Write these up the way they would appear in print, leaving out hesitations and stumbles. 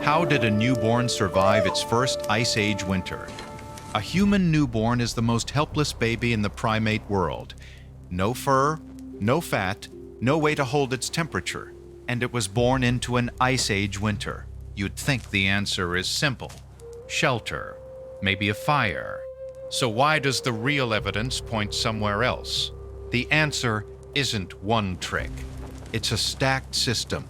How did a newborn survive its first ice age winter? A human newborn is the most helpless baby in the primate world. No fur, no fat, no way to hold its temperature, and it was born into an ice age winter. You'd think the answer is simple. Shelter, maybe a fire. So why does the real evidence point somewhere else? The answer isn't one trick. It's a stacked system.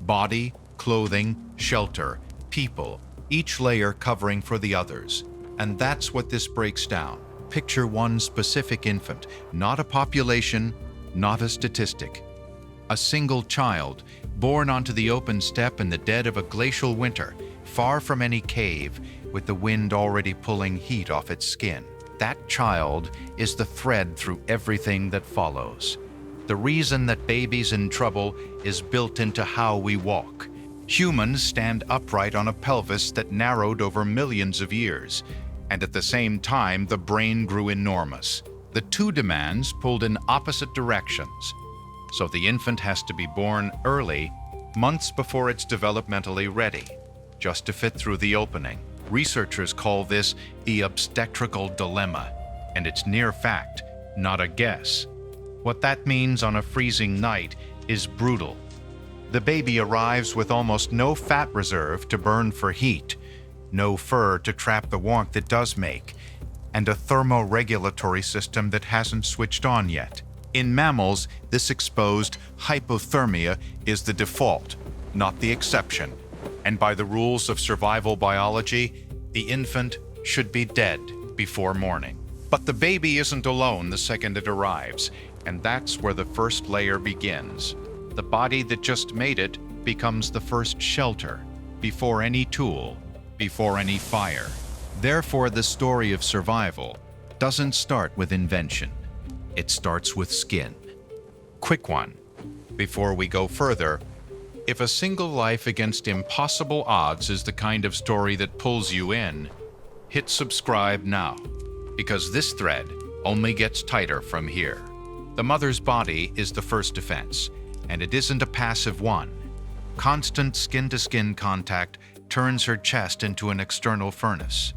Body, clothing, shelter, people, each layer covering for the others. And that's what this breaks down. Picture one specific infant, not a population, not a statistic. A single child, born onto the open steppe in the dead of a glacial winter, far from any cave, with the wind already pulling heat off its skin. That child is the thread through everything that follows. The reason that babies in trouble is built into how we walk. Humans stand upright on a pelvis that narrowed over millions of years, and at the same time the brain grew enormous. The two demands pulled in opposite directions. So the infant has to be born early, months before it's developmentally ready, just to fit through the opening. Researchers call this the obstetrical dilemma, and it's near fact, not a guess. What that means on a freezing night is brutal. The baby arrives with almost no fat reserve to burn for heat, no fur to trap the warmth it does make, and a thermoregulatory system that hasn't switched on yet. In mammals, this exposed hypothermia is the default, not the exception. And by the rules of survival biology, the infant should be dead before morning. But the baby isn't alone the second it arrives, and that's where the first layer begins. The body that just made it becomes the first shelter, before any tool, before any fire. Therefore, the story of survival doesn't start with invention. It starts with skin. Quick one. Before we go further, if a single life against impossible odds is the kind of story that pulls you in, hit subscribe now, because this thread only gets tighter from here. The mother's body is the first defense, and it isn't a passive one. Constant skin-to-skin contact turns her chest into an external furnace,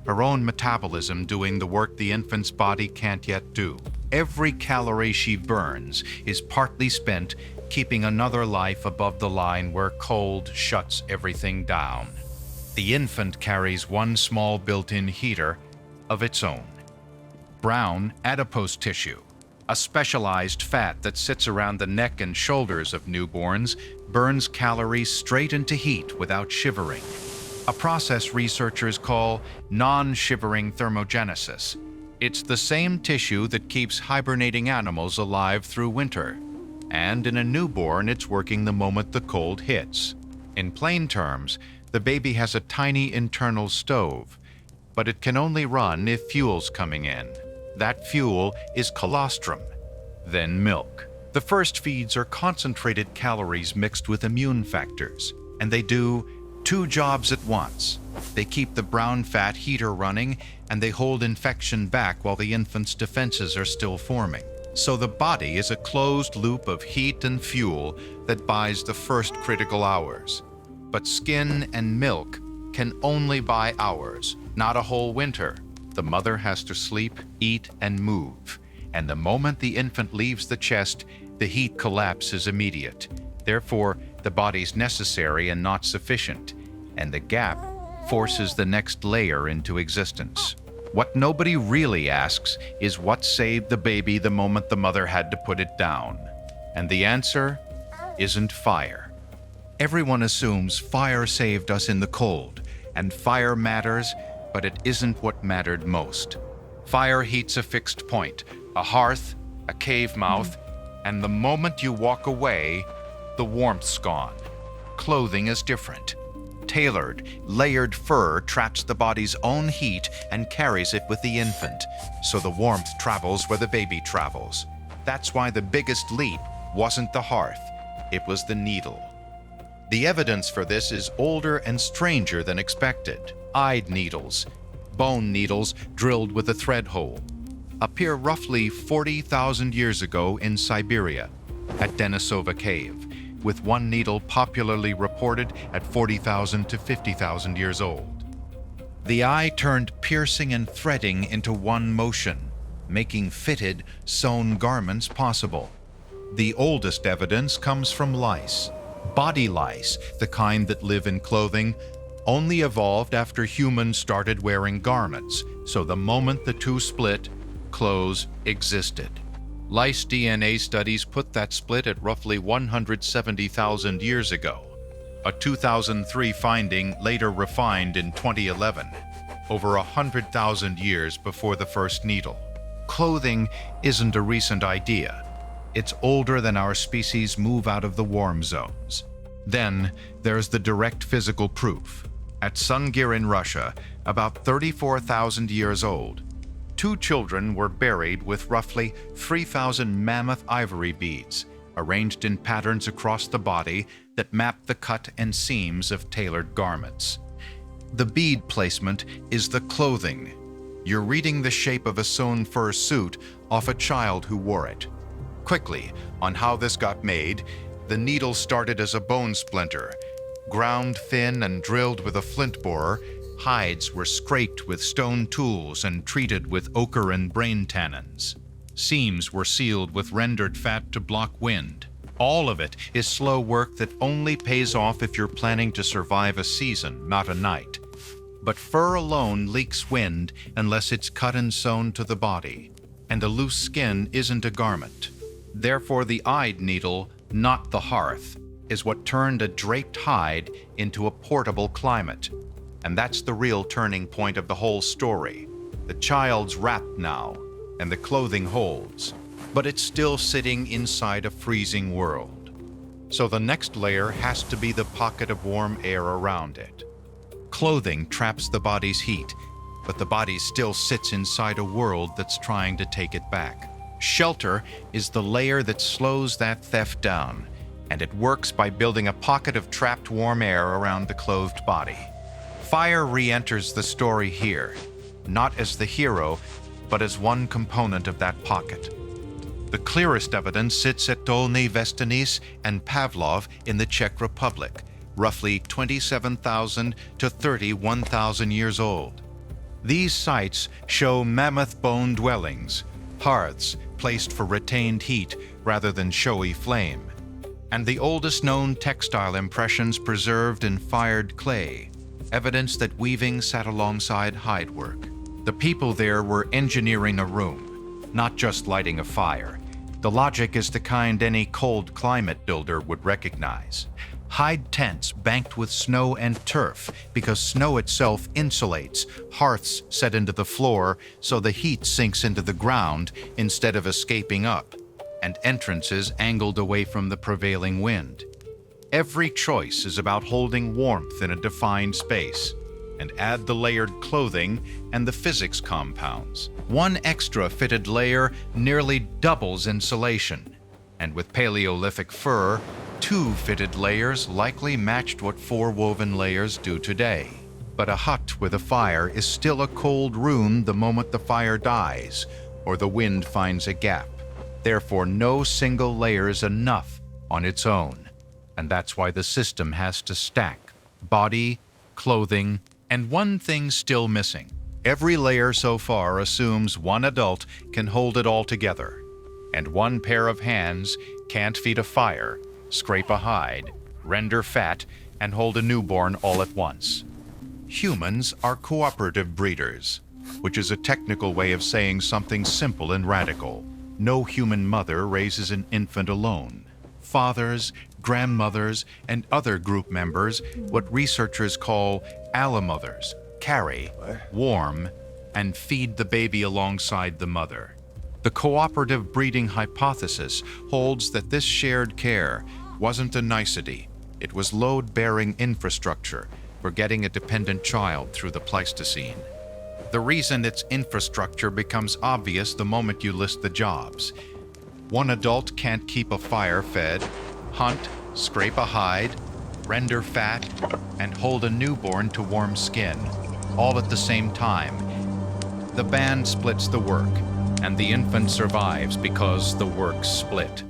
her own metabolism doing the work the infant's body can't yet do. Every calorie she burns is partly spent keeping another life above the line where cold shuts everything down. The infant carries one small built-in heater of its own. Brown adipose tissue, a specialized fat that sits around the neck and shoulders of newborns, burns calories straight into heat without shivering, a process researchers call non-shivering thermogenesis. It's the same tissue that keeps hibernating animals alive through winter. And in a newborn, it's working the moment the cold hits. In plain terms, the baby has a tiny internal stove, but it can only run if fuel's coming in. That fuel is colostrum, then milk. The first feeds are concentrated calories mixed with immune factors, and they do two jobs at once. They keep the brown fat heater running, and they hold infection back while the infant's defenses are still forming. So the body is a closed loop of heat and fuel that buys the first critical hours. But skin and milk can only buy hours, not a whole winter. The mother has to sleep, eat, and move. And the moment the infant leaves the chest, the heat collapse is immediate. Therefore, the body's necessary and not sufficient, and the gap forces the next layer into existence. What nobody really asks is what saved the baby the moment the mother had to put it down. And the answer isn't fire. Everyone assumes fire saved us in the cold, and fire matters, but it isn't what mattered most. Fire heats a fixed point, a hearth, a cave mouth, and the moment you walk away, the warmth's gone. Clothing is different. Tailored, layered fur traps the body's own heat and carries it with the infant, so the warmth travels where the baby travels. That's why the biggest leap wasn't the hearth, it was the needle. The evidence for this is older and stranger than expected. Eyed needles, bone needles drilled with a thread hole, appear roughly 40,000 years ago in Siberia, at Denisova Cave. with one needle popularly reported at 40,000 to 50,000 years old. The eye turned piercing and threading into one motion, making fitted, sewn garments possible. The oldest evidence comes from lice. Body lice, the kind that live in clothing, only evolved after humans started wearing garments, so the moment the two split, clothes existed. Lice DNA studies put that split at roughly 170,000 years ago. A 2003 finding later refined in 2011, over 100,000 years before the first needle. Clothing isn't a recent idea. It's older than our species move out of the warm zones. Then there's the direct physical proof. At Sungir in Russia, about 34,000 years old, two children were buried with roughly 3,000 mammoth ivory beads, arranged in patterns across the body that map the cut and seams of tailored garments. The bead placement is the clothing. You're reading the shape of a sewn fur suit off a child who wore it. Quickly, on how this got made, the needle started as a bone splinter. Ground thin and drilled with a flint borer, hides were scraped with stone tools and treated with ochre and brain tannins. Seams were sealed with rendered fat to block wind. All of it is slow work that only pays off if you're planning to survive a season, not a night. But fur alone leaks wind unless it's cut and sewn to the body, and a loose skin isn't a garment. Therefore, the eyed needle, not the hearth, is what turned a draped hide into a portable climate. And that's the real turning point of the whole story. The child's wrapped now, and the clothing holds, but it's still sitting inside a freezing world. So the next layer has to be the pocket of warm air around it. Clothing traps the body's heat, but the body still sits inside a world that's trying to take it back. Shelter is the layer that slows that theft down, and it works by building a pocket of trapped warm air around the clothed body. Fire re-enters the story here, not as the hero, but as one component of that pocket. The clearest evidence sits at Dolní Věstonice and Pavlov in the Czech Republic, roughly 27,000 to 31,000 years old. These sites show mammoth bone dwellings, hearths placed for retained heat rather than showy flame, and the oldest known textile impressions preserved in fired clay, evidence that weaving sat alongside hide work. The people there were engineering a room, not just lighting a fire. The logic is the kind any cold climate builder would recognize. Hide tents banked with snow and turf because snow itself insulates, hearths set into the floor so the heat sinks into the ground instead of escaping up, and entrances angled away from the prevailing wind. Every choice is about holding warmth in a defined space, and add the layered clothing and the physics compounds. One extra fitted layer nearly doubles insulation, and with Paleolithic fur, two fitted layers likely matched what four woven layers do today. But a hut with a fire is still a cold room the moment the fire dies, or the wind finds a gap. Therefore, no single layer is enough on its own, and that's why the system has to stack body, clothing, and one thing still missing. Every layer so far assumes one adult can hold it all together, and one pair of hands can't feed a fire, scrape a hide, render fat, and hold a newborn all at once. Humans are cooperative breeders, which is a technical way of saying something simple and radical. No human mother raises an infant alone. Fathers, grandmothers, and other group members, what researchers call allomothers, carry, warm, and feed the baby alongside the mother. The cooperative breeding hypothesis holds that this shared care wasn't a nicety. It was load-bearing infrastructure for getting a dependent child through the Pleistocene. The reason it's infrastructure becomes obvious the moment you list the jobs. One adult can't keep a fire fed, hunt, scrape a hide, render fat, and hold a newborn to warm skin, all at the same time. The band splits the work, and the infant survives because the work's split.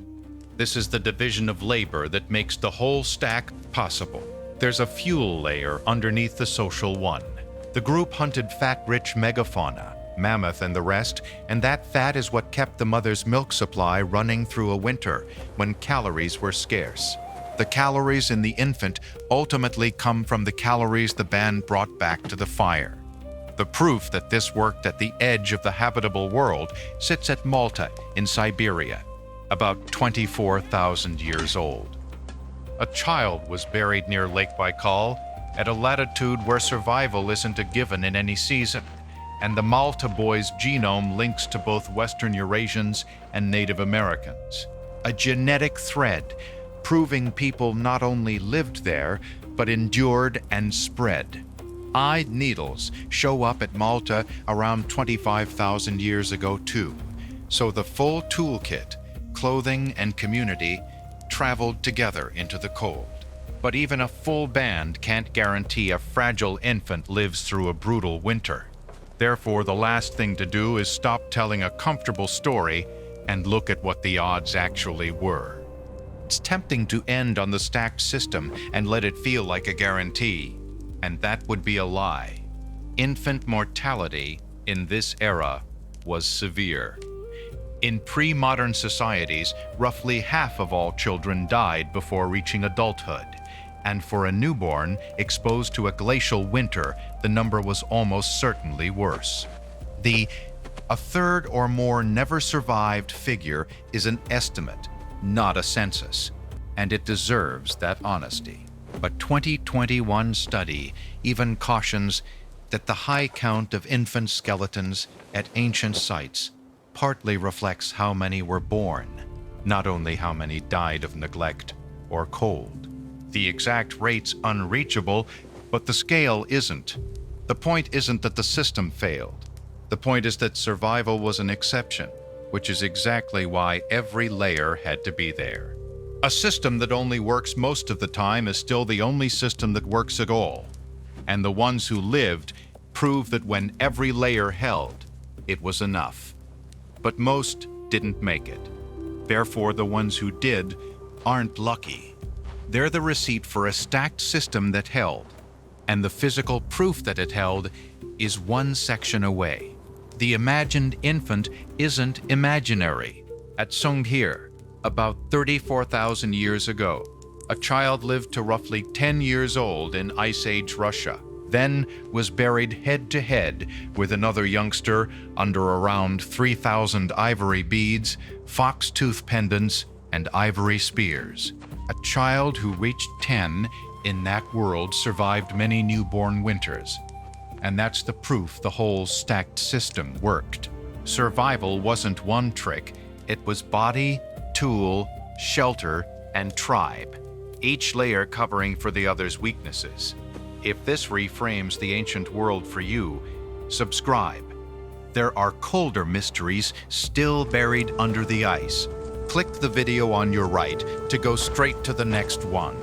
This is the division of labor that makes the whole stack possible. There's a fuel layer underneath the social one. The group hunted fat-rich megafauna, mammoth and the rest, and that fat is what kept the mother's milk supply running through a winter when calories were scarce. The calories in the infant ultimately come from the calories the band brought back to the fire. The proof that this worked at the edge of the habitable world sits at Malta in Siberia, about 24,000 years old. A child was buried near Lake Baikal at a latitude where survival isn't a given in any season, and the Malta boy's genome links to both Western Eurasians and Native Americans. A genetic thread proving people not only lived there, but endured and spread. Eyed needles show up at Malta around 25,000 years ago too, so the full toolkit, clothing and community, traveled together into the cold. But even a full band can't guarantee a fragile infant lives through a brutal winter. Therefore, the last thing to do is stop telling a comfortable story and look at what the odds actually were. It's tempting to end on the stacked system and let it feel like a guarantee, and that would be a lie. Infant mortality in this era was severe. In pre-modern societies, roughly half of all children died before reaching adulthood, and for a newborn exposed to a glacial winter, the number was almost certainly worse. A third or more never survived figure is an estimate, not a census, and it deserves that honesty. A 2021 study even cautions that the high count of infant skeletons at ancient sites partly reflects how many were born, not only how many died of neglect or cold. The exact rate's unreachable, but the scale isn't. The point isn't that the system failed. The point is that survival was an exception, which is exactly why every layer had to be there. A system that only works most of the time is still the only system that works at all, and the ones who lived prove that when every layer held, it was enough. But most didn't make it. Therefore, the ones who did aren't lucky. They're the receipt for a stacked system that held, and the physical proof that it held is one section away. The imagined infant isn't imaginary. At Songhir, about 34,000 years ago, a child lived to roughly 10 years old in Ice Age Russia, then was buried head-to-head with another youngster under around 3,000 ivory beads, fox-tooth pendants, and ivory spears. A child who reached 10 in that world survived many newborn winters. And that's the proof the whole stacked system worked. Survival wasn't one trick, it was body, tool, shelter, and tribe, each layer covering for the other's weaknesses. If this reframes the ancient world for you, subscribe. There are colder mysteries still buried under the ice. Click the video on your right to go straight to the next one.